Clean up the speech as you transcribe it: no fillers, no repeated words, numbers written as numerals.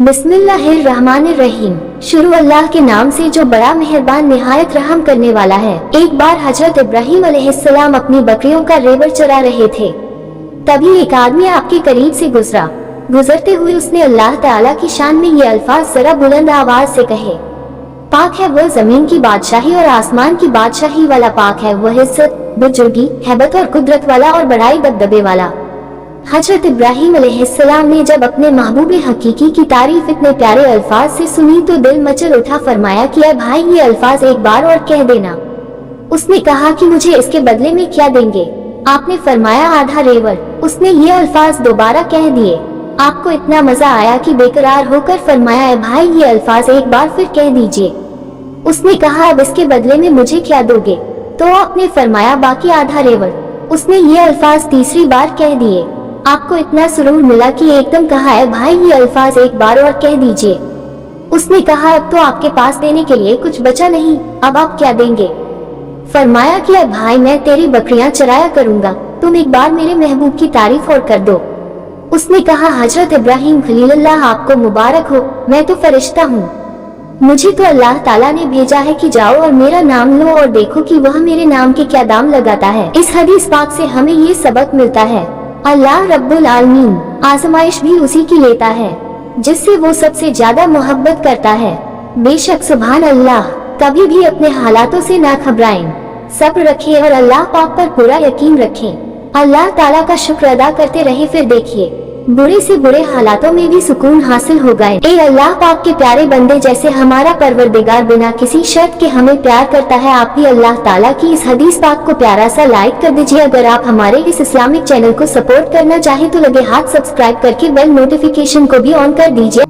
बिस्मिल्लाहिर्रहमानिर्रहीम। शुरू अल्लाह के नाम से जो बड़ा मेहरबान निहायत रहम करने वाला है। एक बार हजरत इब्राहिम अलैहिस्सलाम अपनी बकरियों का रेवड़ चरा रहे थे। तभी एक आदमी आपके करीब से गुजरा। गुजरते हुए उसने अल्लाह ताला की शान में ये अल्फाज जरा बुलंद आवाज से कहे, पाक है वह जमीन की बादशाही और आसमान की बादशाही वाला, पाक है वह इज्जत, बुजुर्गी, हैबत और कुदरत वाला और बड़ाई दबदबे वाला। हजरत इब्राहिम अलैहिस्सलाम ने जब अपने महबूब हकीकी की तारीफ इतने प्यारे अल्फाज से सुनी तो दिल मचल उठा। फरमाया कि ऐ भाई, ये अल्फाज एक बार और कह देना। उसने कहा कि मुझे इसके बदले में क्या देंगे? आपने फरमाया आधा रेवड़। उसने ये अल्फाज दोबारा कह दिए। आपको इतना मजा आया कि बेकरार होकर फरमाया, ऐ भाई, ये अल्फाज एक बार फिर कह दीजिए। उसने कहा, अब इसके बदले में मुझे क्या दोगे? तो आपने फरमाया बाकी आधा रेवड़। उसने ये अल्फाज तीसरी बार कह दिए। आपको इतना सुरूर मिला कि एकदम कहा, है भाई, ये अल्फाज एक बार और कह दीजिए। उसने कहा, अब तो आपके पास देने के लिए कुछ बचा नहीं, अब आप क्या देंगे? फरमाया कि है भाई, मैं तेरी बकरियां चराया करूंगा, तुम एक बार मेरे महबूब की तारीफ और कर दो। उसने कहा, हजरत इब्राहिम खलीलुल्लाह, आपको मुबारक हो, मैं तो फरिश्ता हूँ। मुझे तो अल्लाह ताला ने भेजा है कि जाओ और मेरा नाम लो और देखो कि वह मेरे नाम के क्या दाम लगाता है। इस हदीस पाक से हमें ये सबक मिलता है, अल्लाह रब्बुल आलमीन आजमाइश भी उसी की लेता है जिससे वो सबसे ज्यादा मोहब्बत करता है। बेशक सुभान अल्लाह, कभी भी अपने हालातों से ना घबराएं, सब्र रखें और अल्लाह पाक पर पूरा यकीन रखें। अल्लाह ताला का शुक्र अदा करते रहे, फिर देखिए बुरे से बुरे हालातों में भी सुकून हासिल हो गए। ए अल्लाह पाक के प्यारे बंदे, जैसे हमारा परवरदिगार बिना किसी शर्त के हमें प्यार करता है, आप भी अल्लाह ताला की इस हदीस पाक को प्यारा सा लाइक कर दीजिए। अगर आप हमारे इस इस्लामिक चैनल को सपोर्ट करना चाहे तो लगे हाथ सब्सक्राइब करके बेल नोटिफिकेशन को भी ऑन कर दीजिए।